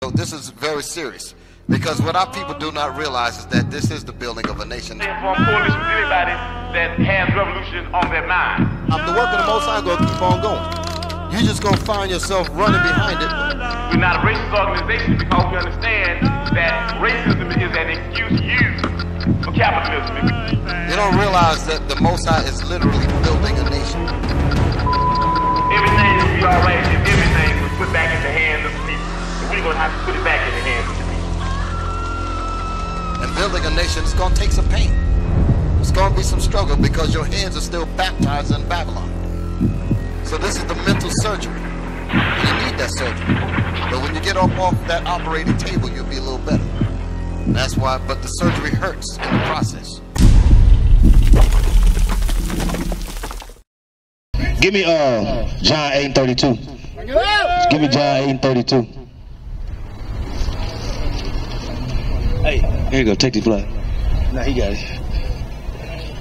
So this is very serious, because what our people do not realize is that this is the building of a nation. For a coalition with anybody that has revolution on their mind. The work of the Most High gonna keep on going. You're just gonna find yourself running behind it. We're not a racist organization because we understand that racism is an excuse used for capitalism. They don't realize that the Most High is literally building a nation. Everything will be all right if everything was put back in the hands of the people. And we're gonna have to put it back in the hands of the people. And building a nation is gonna take some pain. It's gonna be some struggle because your heads are still baptized in Babylon. So this is the mental surgery. You need that surgery. But when you get off that operating table, you'll be a little better. That's why, but the surgery hurts in the process. Give me John 8:32. Give me John 8:32. Hey, here you go. Take the flag. Nah, he got it.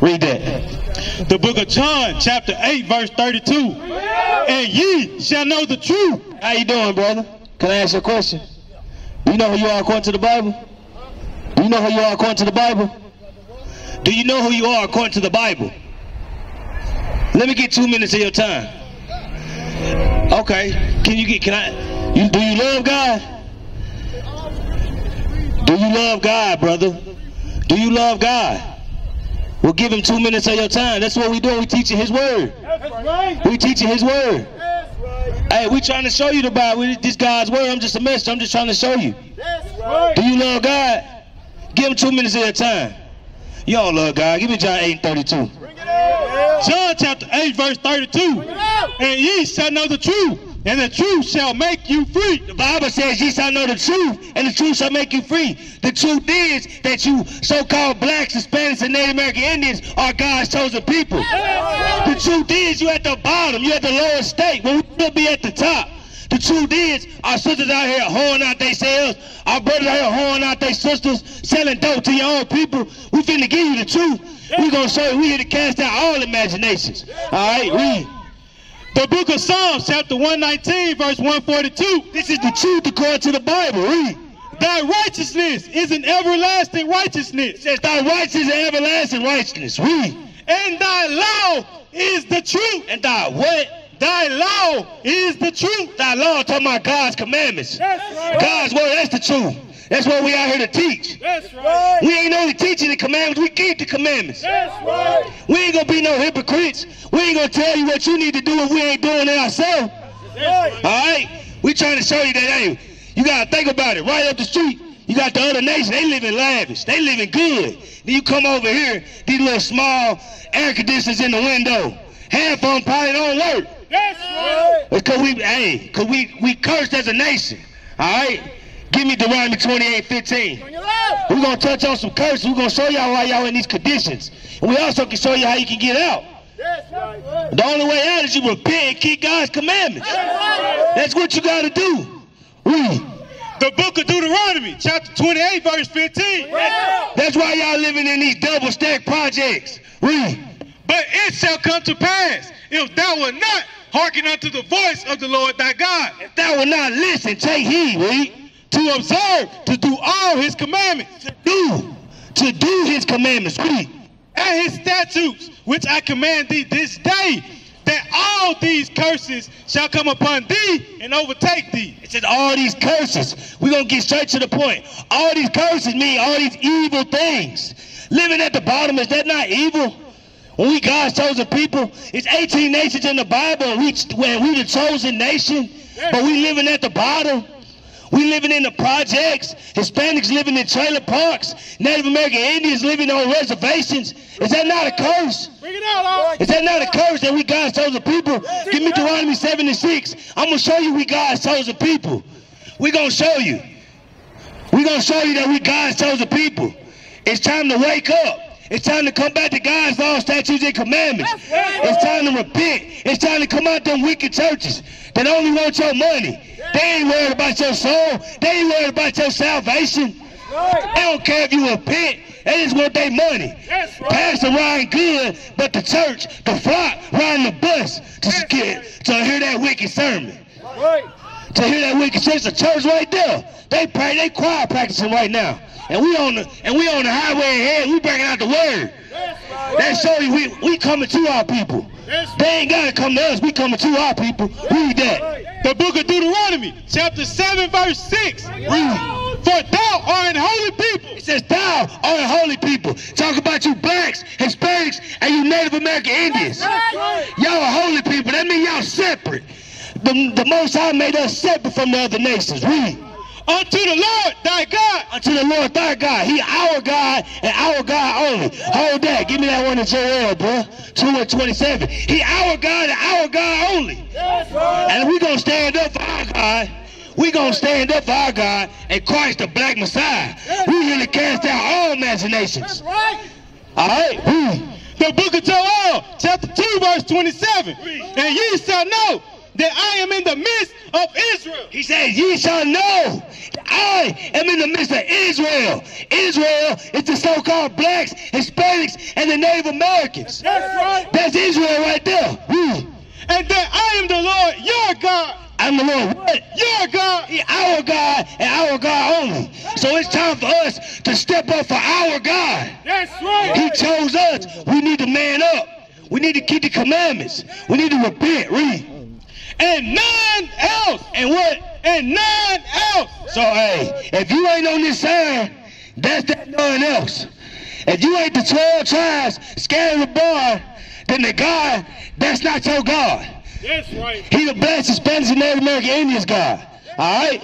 Read that. The book of John, chapter 8, verse 32. And ye shall know the truth. How you doing, brother? Can I ask you a question? Do you know who you are according to the Bible? Do you know who you are according to the Bible? Do you know who you are according to the Bible? Let me get 2 minutes of your time. Okay. Do you love God? Do you love God, brother? Do you love God? We'll give him 2 minutes of your time. That's what we do. We teaching his word. That's right. We teaching his word. That's right. Hey, we trying to show you the Bible. This God's word. I'm just a messenger. I'm just trying to show you. That's right. Do you love God? Give him 2 minutes of your time. You don't love God. Give me John 8:32. John chapter 8, verse 32. And ye shall know the truth, and the truth shall make you free. The Bible says ye shall know the truth, and the truth shall make you free. The truth is that you so-called blacks, Hispanics, and Native American Indians are God's chosen people. The truth is you at the bottom, you at the lowest state, when we should be at the top. The truth is our sisters out here hoeing out themselves, our brothers out here hoeing out their sisters, selling dope to your own people. We finna give you the truth. We gonna show you we here to cast out all imaginations. All right, read. The book of Psalms, chapter 119, verse 142. This is the truth according to the Bible. Read. Thy righteousness is an everlasting righteousness. It says thy righteousness is everlasting righteousness. Read. And thy law is the truth. And thy what? Thy law is the truth. Thy law talking about God's commandments. That's right. God's word, that's the truth. That's what we out here to teach. That's right. We ain't only teaching the commandments, we keep the commandments. That's right. We ain't gonna be no hypocrites. We ain't gonna tell you what you need to do if we ain't doing it ourselves. That's right. All right? We trying to show you that, hey, you gotta think about it. Right up the street, you got the other nation, they living lavish, they living good. Then you come over here, these little small air conditioners in the window. Half of them probably don't work. That's right. It's cause we cursed as a nation. All right? Give me Deuteronomy 28:15. We're gonna touch on some curses. We're gonna show y'all why y'all in these conditions. And we also can show you how you can get out. That's right. The only way out is you repent and keep God's commandments. That's what you gotta do. Read. The book of Deuteronomy, chapter 28, verse 15. That's why y'all living in these double stack projects. Read. But it shall come to pass, if thou wilt not hearken unto the voice of the Lord thy God, If thou will not listen, take heed, read. to observe, to do all his commandments, To do his commandments, read. and his statutes, which I command thee this day, that all these curses shall come upon thee and overtake thee. It says all these curses. We're going to get straight to the point. All these curses mean all these evil things. Living at the bottom, is that not evil? When we God's chosen people, it's 18 nations in the Bible, and we the chosen nation, but we living at the bottom. We living in the projects. Hispanics living in trailer parks. Native American Indians living on reservations. Is that not a curse? Bring it out, Is that not a curse that we God's chosen people? Give me Deuteronomy 7:6. I'm going to show you we God's chosen people. We're going to show you. We're going to show you that we God's chosen people. It's time to wake up. It's time to come back to God's law, statutes, and commandments. It's time to repent. It's time to come out them wicked churches that only want your money. They ain't worried about your soul. They ain't worried about your salvation. They don't care if you repent. They just want their money. Pastor riding good, but the church, the flock, riding the bus to hear that wicked sermon. to hear that wicked church. The church right there. They pray, they choir practicing right now. And we on the highway ahead, we bringing out the word. That show you we coming to our people. They ain't gotta come to us, we coming to our people. Read that. The book of Deuteronomy, chapter 7, verse 6. Read. For thou art an holy people. It says thou art a holy people. Talk about you blacks, Hispanics, and you Native American Indians. Y'all are holy people. That means y'all separate. The Most High made us separate from the other nations. Read. Unto the Lord thy God. Unto the Lord thy God. He our God and our God only. Hold that. Give me that one in Joel, bro. 2:27. He our God and our God only. And we gonna stand up for our God. We gonna stand up for our God and Christ the black Messiah. We here to cast out all imaginations. All right. The book of Joel, chapter 2, verse 27. And ye shall know that I am in the midst of Israel. He says, ye shall know that I am in the midst of Israel. Israel is the so-called blacks, Hispanics, and the Native Americans. That's right. That's Israel right there. And that I am the Lord your God. I'm the Lord what? Your God. He our God and our God only. So it's time for us to step up for our God. That's right. He chose us. We need to man up. We need to keep the commandments. We need to repent. Read. And none else. And what? And none else. So, hey, if you ain't on this sign, that's that none else. If you ain't the 12 tribes scattered abroad, then the God, that's not your God. That's right. He the blessed Hispanics and Native American Indians God. All right?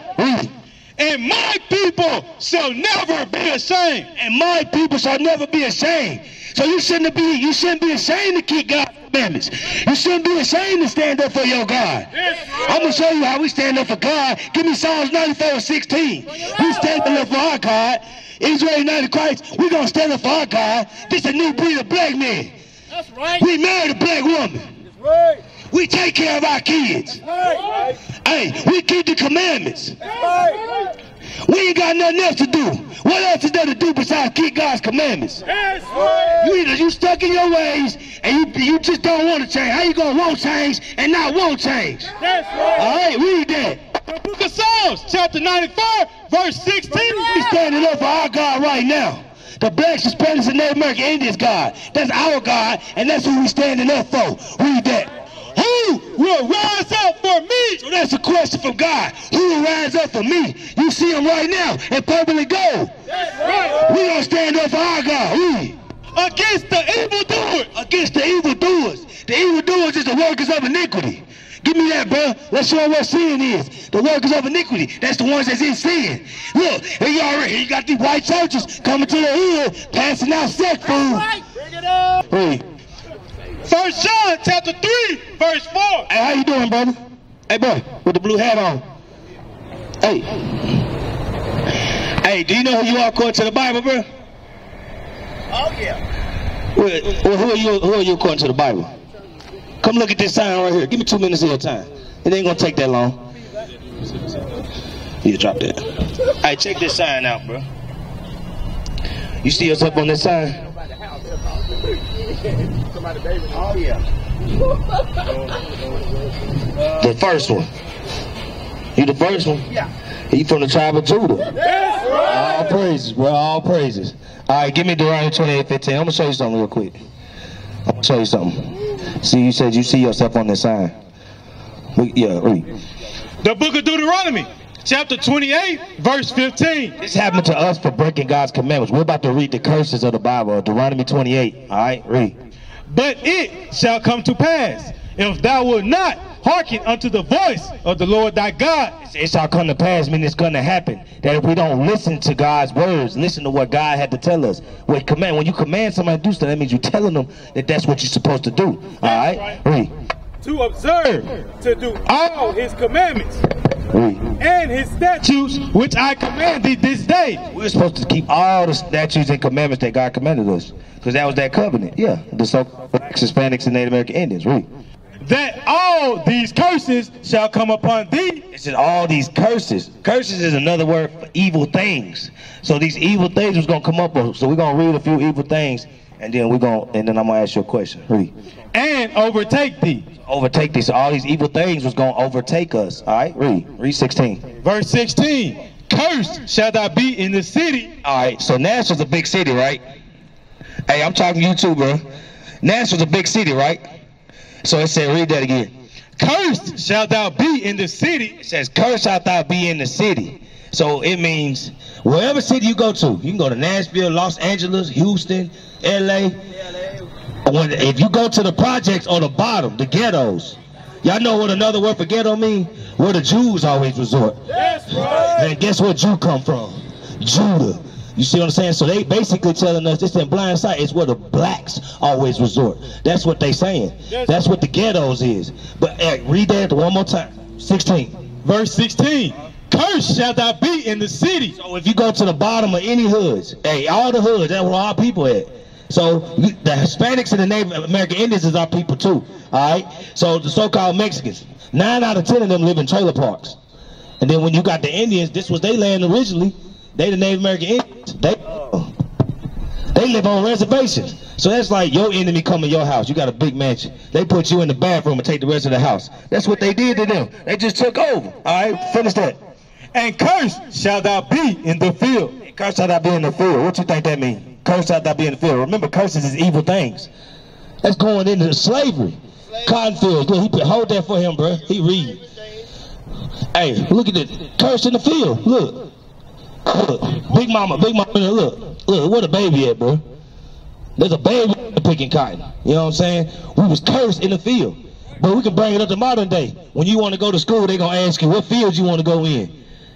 And my people shall never be ashamed. And my people shall never be ashamed. So you shouldn't be ashamed to keep God's commandments. You shouldn't be ashamed to stand up for your God. I'm going to show you how we stand up for God. Give me Psalms 94:16. We stand up for our God. Israel United Christ, we're going to stand up for our God. This is a new breed of black men. That's right. We married a black woman. That's right. We take care of our kids. That's right. Hey, we keep the commandments. That's right. We ain't got nothing else to do. What else is there to do besides keep God's commandments? That's right. You stuck in your ways and you just don't want to change. How you gonna want change and not want change? That's right. All right, read that. The book of Psalms, chapter 94, verse 16. We standing up for our God right now. The blacks, Hispanics, and Native American Indians God. That's our God, and that's who we standing up for. Read that. Who will rise up for me? So that's a question from God. Who will rise up for me? You see him right now in purple and gold. That's right. We gonna stand up for our God. Read. Against the evildoers. Against the evildoers. The evildoers is the workers of iniquity. Give me that, bro. Let's show them what sin is. The workers of iniquity. That's the ones that's in sin. Look, you got these white churches coming to the hood, passing out sex food. Right. Bring it up. Read. 1 John chapter 3, verse 4. Hey, how you doing, brother? Hey, boy, with the blue hat on. Hey. Hey, do you know who you are according to the Bible, bro? Oh, yeah. Well, who are you according to the Bible? Come look at this sign right here. Give me 2 minutes of your time. It ain't gonna take that long. You drop that. Hey, check this sign out, bro. You see us up on this sign? Oh, yeah. The first one. You the first one? Yeah. You from the tribe of Judah. That's right. All praises, bro. All praises. All right, give me Deuteronomy 28:15. I'm gonna show you something real quick. I'm gonna show you something. See, you said you see yourself on this sign. Yeah, read. The book of Deuteronomy, chapter 28, verse 15. This happened to us for breaking God's commandments. We're about to read the curses of the Bible, Deuteronomy 28. All right, read. But it shall come to pass, if thou wilt not hearken unto the voice of the Lord thy God. It shall come to pass, meaning it's going to happen, that if we don't listen to God's words, listen to what God had to tell us. When you command somebody to do something, that means you're telling them that that's what you're supposed to do. All right? Read. To observe, to do all his commandments, Read. and his statutes, which I command thee this day. We're supposed to keep all the statutes and commandments that God commanded us, because that was that covenant. Yeah, the so-called blacks, Hispanics, and Native American Indians. Read. That all these curses shall come upon thee. It said all these curses. Curses is another word for evil things. So these evil things was going to come up. So we're going to read a few evil things, And then and then I'm gonna ask you a question. Read. And overtake thee. Overtake thee. So all these evil things was gonna overtake us. All right, read. Read 16. Verse 16. Cursed shall thou be in the city. All right. So Nashville's a big city, right? Hey, I'm talking to you too, bro. Nashville's a big city, right? So it said, read that again. Cursed shalt thou be in the city. It says, cursed shalt thou be in the city. So it means wherever city you go to, you can go to Nashville, Los Angeles, Houston, LA. If you go to the projects on the bottom, the ghettos, y'all know what another word for ghetto mean? Where the Jews always resort. That's right. And guess where Jew come from? Judah. You see what I'm saying? So they basically telling us this in blind sight is where the blacks always resort. That's what they saying. That's what the ghettos is. But read that one more time. 16. Verse 16. Cursed shalt thou be in the city. So if you go to the bottom of any hoods, hey, all the hoods, that's where our people at. So the Hispanics and the Native American Indians is our people too. All right. So the so-called Mexicans, 9 out of 10 of them live in trailer parks. And then when you got the Indians, this was their land originally. They the Native American Indians. They live on reservations. So that's like your enemy come in your house. You got a big mansion. They put you in the bathroom and take the rest of the house. That's what they did to them. They just took over. All right, finish that. And cursed shall thou be in the field. Cursed shall thou be in the field. What you think that means? Cursed shall thou be in the field. Remember, curses is evil things. That's going into slavery. Cotton fields. Look, hold that for him, bro. He read. Hey, look at this. Cursed in the field. Look. Look, big mama, look, what a baby at, bro. There's a baby picking cotton. You know what I'm saying? We was cursed in the field. But we can bring it up to modern day. When you want to go to school, they're going to ask you what fields you want to go in.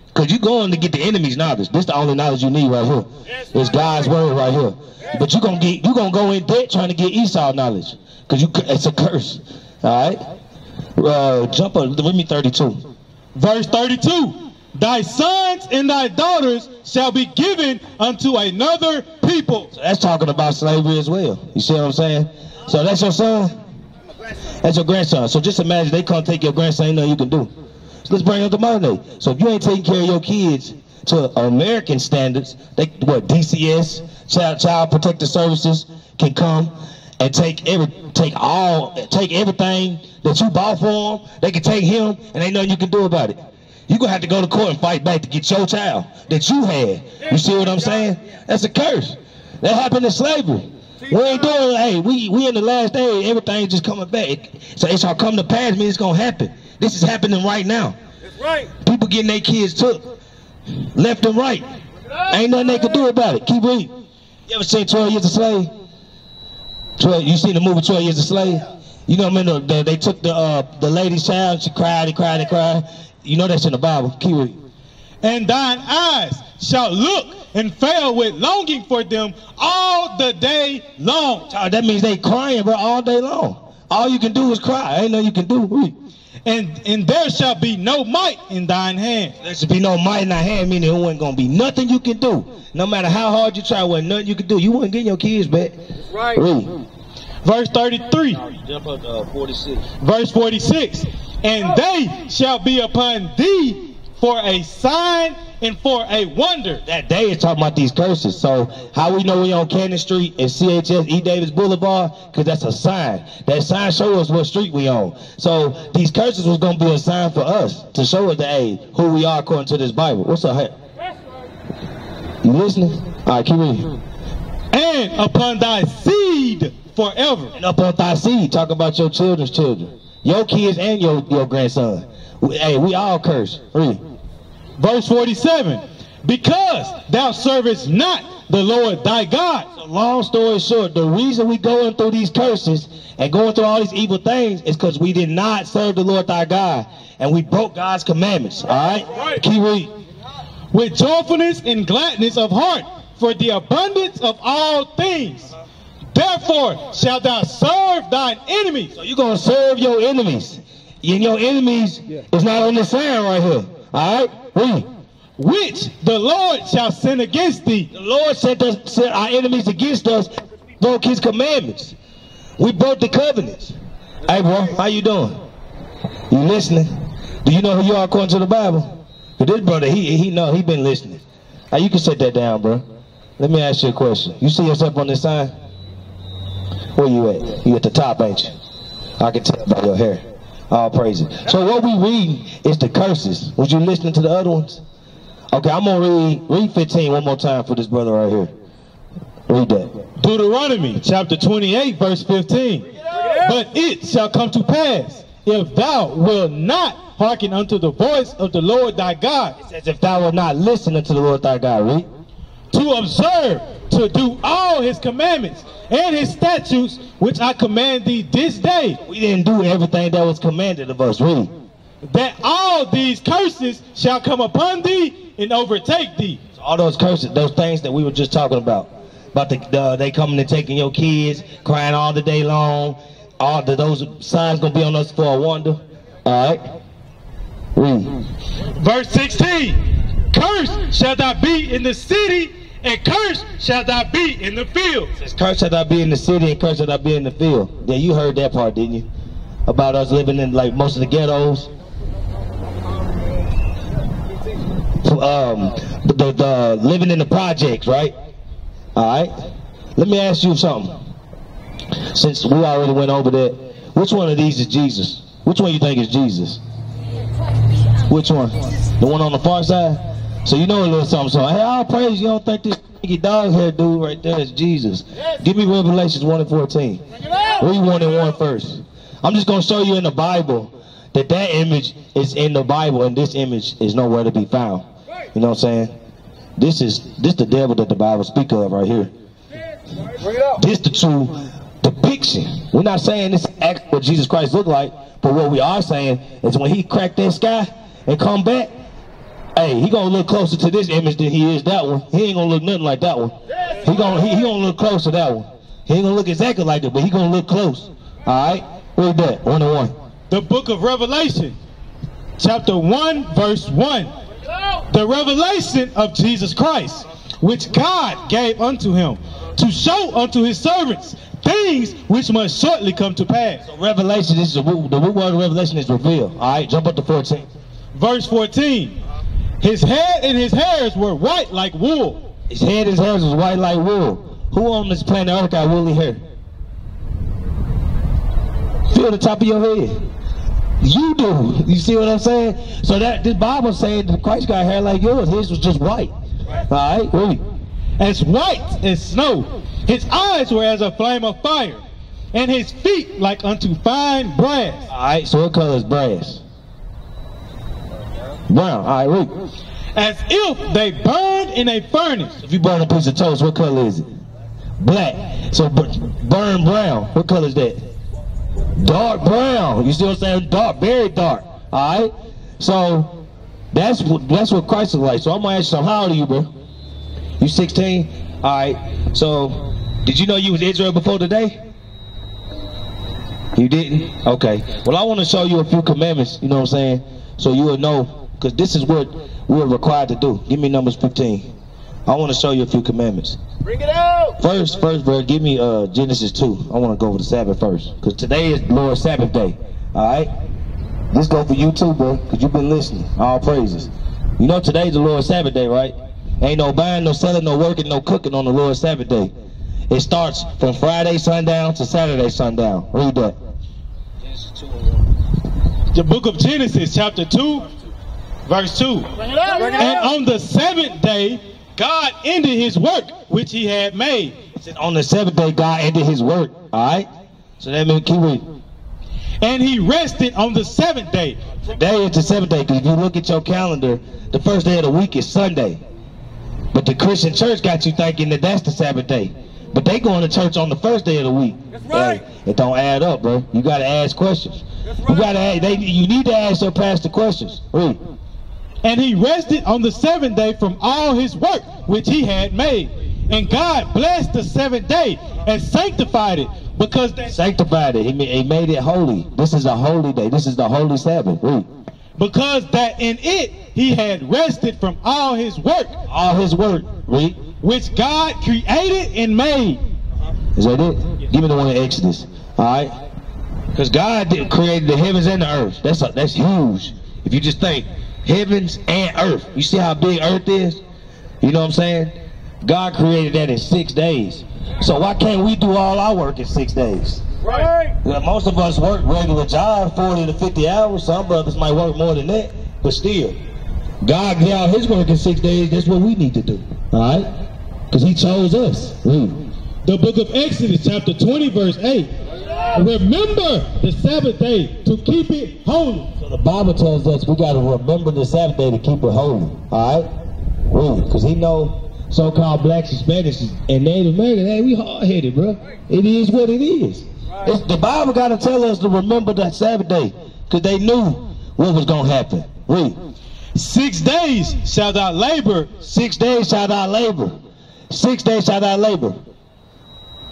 Because you're going to get the enemy's knowledge. This is the only knowledge you need right here. It's God's word right here. But you're going to go in debt trying to get Esau knowledge. Because it's a curse. All right? Jump up, read me 32. Verse 32. Thy sons and thy daughters shall be given unto another people. So that's talking about slavery as well. You see what I'm saying? So that's your son? That's your grandson. So just imagine they come take your grandson, ain't nothing you can do. So let's bring them to modern day. So if you ain't taking care of your kids to American standards, DCS, Child Protective Services can come and take everything that you bought for them. They can take him and ain't nothing you can do about it. You're going to have to go to court and fight back to get your child that you had. You see what I'm saying? That's a curse. That happened in slavery. We ain't doing, hey, we in the last day, everything just coming back. So it shall come to pass, mean it's going to happen. This is happening right now. That's right. People getting their kids took, left and right. Ain't nothing they can do about it. Keep reading. You ever seen 12 Years a Slave? You seen the movie 12 Years a Slave? You know what I mean? They took the lady's child, she cried and cried and cried. You know that's in the Bible. Keep reading. And thine eyes shall look and fail with longing for them all the day long. That means they crying, bro, all day long. All you can do is cry. Ain't nothing you can do. Read. And there shall be no might in thine hand. There should be no might in thy hand, meaning there wasn't going to be nothing you can do. No matter how hard you try, wasn't nothing you can do. You wouldn't get your kids back. That's right. Read. Verse 33. Jump up to 46. Verse 46. And they shall be upon thee for a sign and for a wonder. That day is talking about these curses. So how we know we on Cannon Street and CHS E. Davis Boulevard? Because that's a sign. That sign shows us what street we on. So these curses was going to be a sign for us to show us that, hey, who we are according to this Bible. What's up, you listening? All right, keep reading. And upon thy seed forever. And upon thy seed, talk about your children's children. Your kids and your grandson. Hey, we all curse. Read. Verse 47. Because thou servest not the Lord thy God. So long story short, the reason we going through these curses and going through all these evil things is because we did not serve the Lord thy God. And we broke God's commandments. All right? Keep reading. With joyfulness and gladness of heart for the abundance of all things. Therefore shalt thou serve thine enemies. So you're going to serve your enemies. And your enemies is not on the sign right here. All right? Read. Which the Lord shall send against thee. The Lord sent our enemies against us. We broke his commandments. We broke the covenants. Hey, bro, how you doing? You listening? Do you know who you are according to the Bible? But this brother, he know, he been listening. Hey, you can set that down, bro. Let me ask you a question. You see yourself on this sign? Where you at? You at the top, ain't you? I can tell by your hair. All praises. So what we read is the curses. Was you listening to the other ones? Okay, I'm gonna read 15 one more time for this brother right here. Read that. Deuteronomy chapter 28 verse 15. But it shall come to pass, if thou wilt not hearken unto the voice of the Lord thy God. It says if thou wilt not listen unto the Lord thy God, read. To observe, to do all his commandments and his statutes, which I command thee this day. We didn't do everything that was commanded of us, read. That all these curses shall come upon thee and overtake thee. So all those curses, those things that we were just talking about they coming and taking your kids, crying all the day long, those signs gonna be on us for a wonder. All right, read. Verse 16. Cursed shall thou be in the city, and cursed shall thou be in the field. It says, cursed shall thou be in the city, and cursed shall thou be in the field. Yeah, you heard that part, didn't you? About us living in like most of the ghettos. The living in the projects, right? All right. Let me ask you something. Since we already went over that, which one of these is Jesus? Which one you think is Jesus? Which one? The one on the far side? So you know a little something. So hey, all praise. You don't think this dog hair dude right there is Jesus? Give me Revelations 1 and 14. Read 1 and 1 first. I'm just going to show you in the Bible that image is in the Bible and this image is nowhere to be found. You know what I'm saying? This the devil that the Bible speaks of right here. This the true depiction. We're not saying this is what Jesus Christ looked like, but what we are saying is when he cracked that sky and come back, hey, he gonna look closer to this image than he is that one. He ain't gonna look nothing like that one. He gonna look close to that one. He ain't gonna look exactly like it, but he gonna look close. All right, read that 1 and 1. The book of Revelation, chapter 1, verse 1. The revelation of Jesus Christ, which God gave unto him, to show unto his servants things which must shortly come to pass. So revelation is the root word of revelation is revealed. All right, jump up to 14. Verse 14. His head and his hairs were white like wool. His head and his hairs was white like wool. Who on this planet Earth got woolly hair? Feel the top of your head. You do. You see what I'm saying? So that this Bible saying that Christ got hair like yours. His was just white. All right, read. As white as snow. His eyes were as a flame of fire, and his feet like unto fine brass. All right, so what color is brass? Brown. All right, read. As if they burned in a furnace. If you burn a piece of toast, what color is it? Black. So burn brown. What color is that? Dark brown. You see what I'm saying? Dark, very dark. All right. So that's what Christ is like. So I'm gonna ask you something. How old are you, bro? You 16? All right. So did you know you was Israel before today? You didn't? Okay. Well, I want to show you a few commandments. You know what I'm saying? So you will know, because this is what we're required to do. Give me Numbers 15. I want to show you a few commandments. Bring it out. First, bro, give me Genesis 2. I want to go over the Sabbath first, because today is Lord's Sabbath day. All right? This go for you too, bro, because you've been listening. All praises. You know today's the Lord's Sabbath day, right? Ain't no buying, no selling, no working, no cooking on the Lord's Sabbath day. It starts from Friday sundown to Saturday sundown. Read that. Genesis 2. The book of Genesis, chapter 2, verse 2. And on the seventh day, God ended his work which he had made. It said on the seventh day, God ended his work. All right? So that means keep reading. And he rested on the seventh day. Today is the seventh day, because if you look at your calendar, the first day of the week is Sunday. But the Christian church got you thinking that that's the Sabbath day. But they going to church on the first day of the week. That's right. Hey, it don't add up, bro. You got to ask questions. That's right. You got to. You need to ask your pastor questions. Read. And he rested on the seventh day from all his work which he had made. And God blessed the seventh day and sanctified it, because they sanctified it. He made it holy. This is a holy day. This is the holy Sabbath. Read. Because that in it he had rested from all his work. All his work. Read. Which God created and made. Is that it? Give me the one in Exodus. All right. Because God created the heavens and the earth. That's huge. If you just think heavens and earth. You see how big earth is? You know what I'm saying? God created that in 6 days. So why can't we do all our work in 6 days? Right. Well, most of us work regular job, 40 to 50 hours. Some brothers might work more than that, but still, God gave out his work in 6 days. That's what we need to do, all right? Because he chose us. Read. The book of Exodus, chapter 20, verse 8. Remember the Sabbath day to keep it holy. So the Bible tells us we got to remember the Sabbath day to keep it holy, all right? Read. Because he know so-called blacks, Hispanics, and Native Americans, hey, we hard-headed, bro. It is what it is. The Bible got to tell us to remember that Sabbath day because they knew what was going to happen. Read. 6 days shall thou labor. 6 days shall thou labor. 6 days shall thou labor.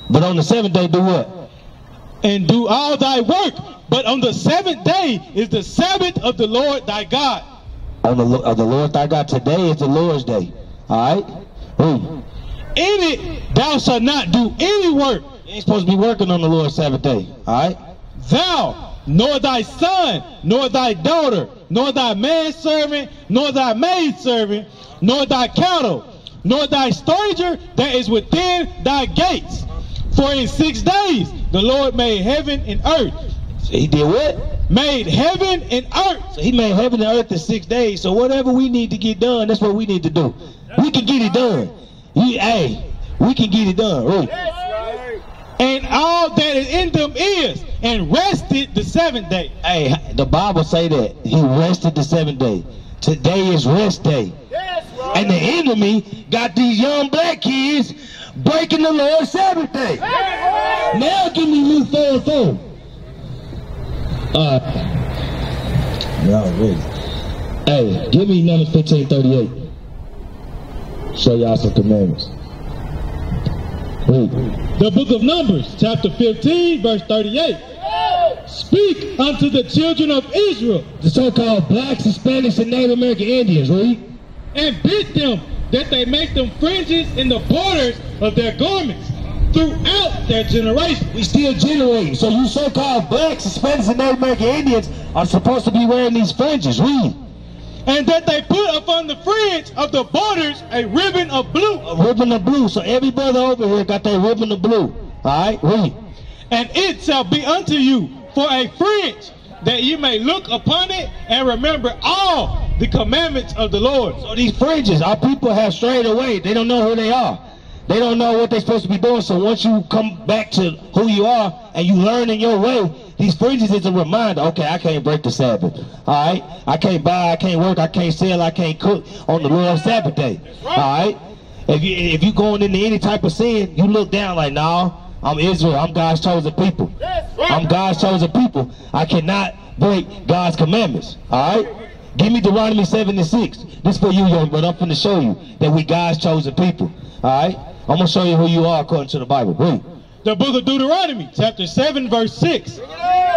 But on the 7th day, do what? And do all thy work. But on the 7th day is the Sabbath of the Lord thy God. On the Lord thy God. Today is the Lord's day. All right? Read. In it thou shalt not do any work. You ain't supposed to be working on the Lord's Sabbath day. All right? Thou, nor thy son, nor thy daughter, nor thy manservant, nor thy maidservant, nor thy cattle, nor thy stranger that is within thy gates. For in 6 days the Lord made heaven and earth. So he did what? Made heaven and earth. So he made heaven and earth in 6 days. So whatever we need to get done, that's what we need to do. We can get it done. We can get it done. Right? And all that is in them is, and rested the 7th day. Hey, the Bible say that he rested the 7th day. Today is rest day. And the enemy got these young black kids breaking the Lord's Sabbath day. Now give me Luke 4:4. No, really. Hey, give me Numbers 15:38. Show y'all some commandments. Read. The book of Numbers, chapter 15, verse 38. Speak unto the children of Israel, The so-called blacks, Hispanics, and Native American Indians. Read. and bid them that they make them fringes in the borders of their garments throughout their generation. We still generating. So you so-called blacks, Hispanics, and Native American Indians are supposed to be wearing these fringes. Read. And that they put upon the fringe of the borders a ribbon of blue. A ribbon of blue. So every brother over here got that ribbon of blue. All right, read. And it shall be unto you for a fringe, that you may look upon it and remember all the commandments of the Lord. So these fringes, our people have strayed away. They don't know who they are. They don't know what they're supposed to be doing. So once you come back to who you are and you learn in your way, these fringes is a reminder. Okay, I can't break the Sabbath. All right, I can't buy, I can't work, I can't sell, I can't cook on the Lord's Sabbath day. All right, if you going into any type of sin, you look down like, no, I'm Israel. I'm God's chosen people. I'm God's chosen people. I cannot break God's commandments. All right, give me Deuteronomy 7:6. This for you, young brother. I'm finna show you that we God's chosen people. All right, I'm gonna show you who you are according to the Bible. Read. The book of Deuteronomy, chapter 7, verse 6.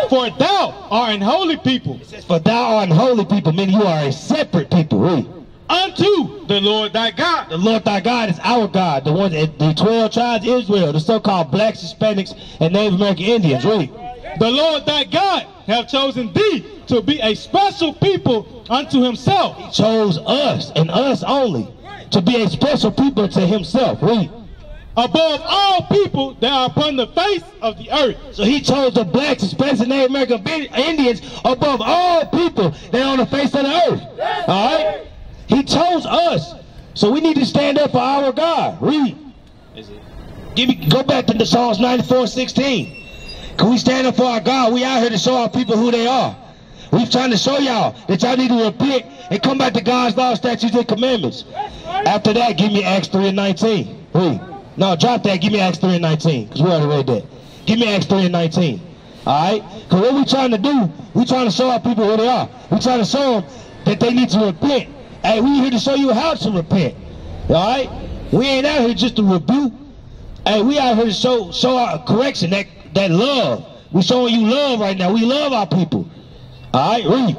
For thou art an holy people. It says, for thou art an holy people, meaning you are a separate people. Read. Unto the Lord thy God. The Lord thy God is our God, the one, the 12 tribes of Israel, the so-called blacks, Hispanics, and Native American Indians. Read. The Lord thy God have chosen thee to be a special people unto himself. He chose us, and us only, to be a special people to himself. Read. Above all people that are upon the face of the earth. So he chose the blacks, Hispanics, and Native American Indians above all people that are on the face of the earth. All right? He chose us. So we need to stand up for our God. Read. Go back to the Psalms 94:16. Can we stand up for our God? We out here to show our people who they are. We're trying to show y'all that y'all need to repent and come back to God's law, statutes, and commandments. After that, give me Acts 3:19. Read. No, drop that. Give me Acts 3:19, because we already read that. Give me Acts 3:19. All right? Because what we're trying to do, we're trying to show our people who they are. We're trying to show them that they need to repent. Hey, we're here to show you how to repent. All right? We ain't out here just to rebuke. Hey, we out here to show our correction, that love. We're showing you love right now. We love our people. All right? Read.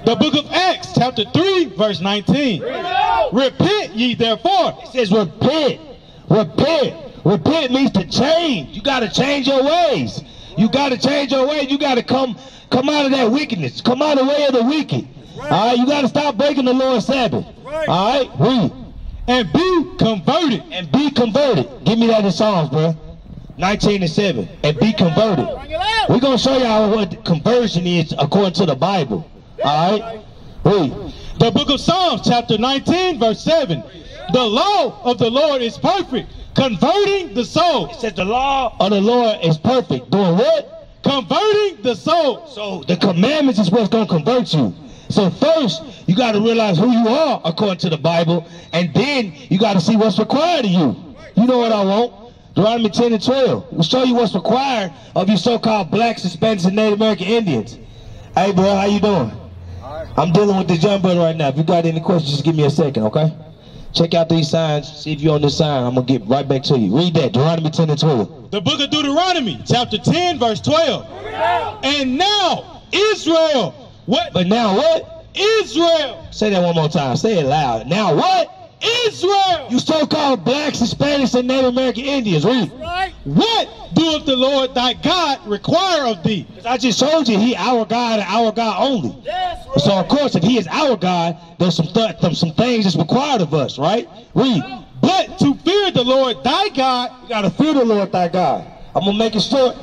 The book of Acts, chapter 3, verse 19. Repent ye therefore. It says repent. Repent. Repent means to change. You got to change your ways. You got to change your ways. You got to come out of that wickedness. Come out of the way of the wicked. All right? You got to stop breaking the Lord's Sabbath. All right? Read. and be converted. And be converted. Give me that in Psalms, bro. 19:7. And be converted. We're going to show y'all what conversion is according to the Bible. All right? Read. The book of Psalms, chapter 19, verse 7. The law of the Lord is perfect, converting the soul. It says the law of the Lord is perfect. Doing what? Converting the soul. So the commandments is what's going to convert you. So first, you got to realize who you are according to the Bible, and then you got to see what's required of you. You know what I want? Deuteronomy 10 and 12. We'll show you what's required of you so-called blacks, Hispanics, and Native American Indians. Hey, bro, how you doing? I'm dealing with this young brother right now. If you got any questions, just give me a second, okay? Check out these signs. See if you're on this sign. I'm going to get right back to you. Read that, Deuteronomy 10 and 12. The book of Deuteronomy, chapter 10, verse 12. And now, Israel. What? But now what? Israel. Say that one more time. Say it loud. Now what? Israel. You so-called blacks, Hispanics, and Native American Indians. Read. Right. What doeth the Lord thy God require of thee? I just told you he our God and our God only. Yes, right. So of course, if he is our God, there's some things that's required of us, right? Read. But to fear the Lord thy God. You got to fear the Lord thy God. I'm going to make it short,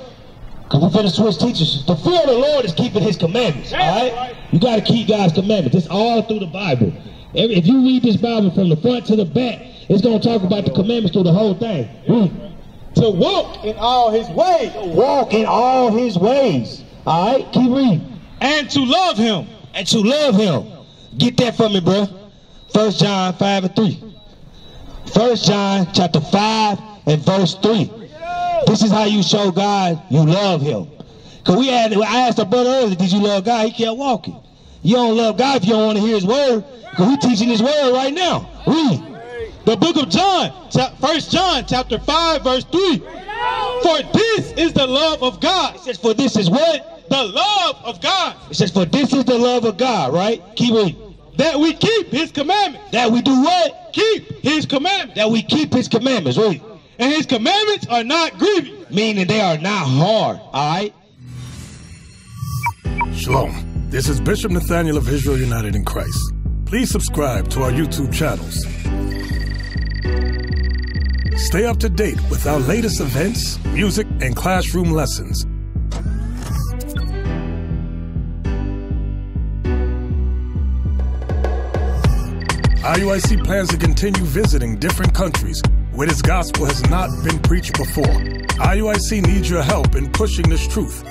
because we're going to switch teachers. The fear of the Lord is keeping his commandments, all right? You got to keep God's commandments. It's all through the Bible. If you read this Bible from the front to the back, it's going to talk about the commandments through the whole thing. To walk in all his ways. Walk in all his ways. All right, keep reading. And to love him. And to love him. Get that from me, bro. 1 John 5 and 3. 1 John chapter 5 and verse 3. This is how you show God you love him. Because I asked a brother earlier, did you love God? He kept walking. You don't love God if you don't want to hear his word. Because we're teaching his word right now. Read. The book of John, 1 John chapter 5, verse 3. For this is the love of God. It says, for this is what? The love of God. It says, for this is the love of God, right? Keep reading. That we keep his commandments. That we do what? Keep his commandments. That we keep his commandments, read. And his commandments are not grievous. Meaning they are not hard, all right? Shalom. This is Bishop Nathaniel of Israel United in Christ. Please subscribe to our YouTube channels. Stay up to date with our latest events, music, and classroom lessons. IUIC plans to continue visiting different countries where this gospel has not been preached before. IUIC needs your help in pushing this truth.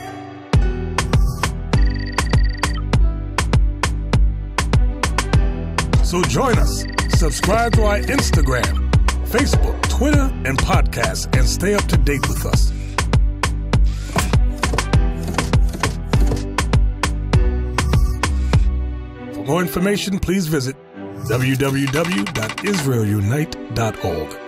So join us. Subscribe to our Instagram, Facebook, Twitter, and podcasts, and stay up to date with us. For more information, please visit www.israelunite.org.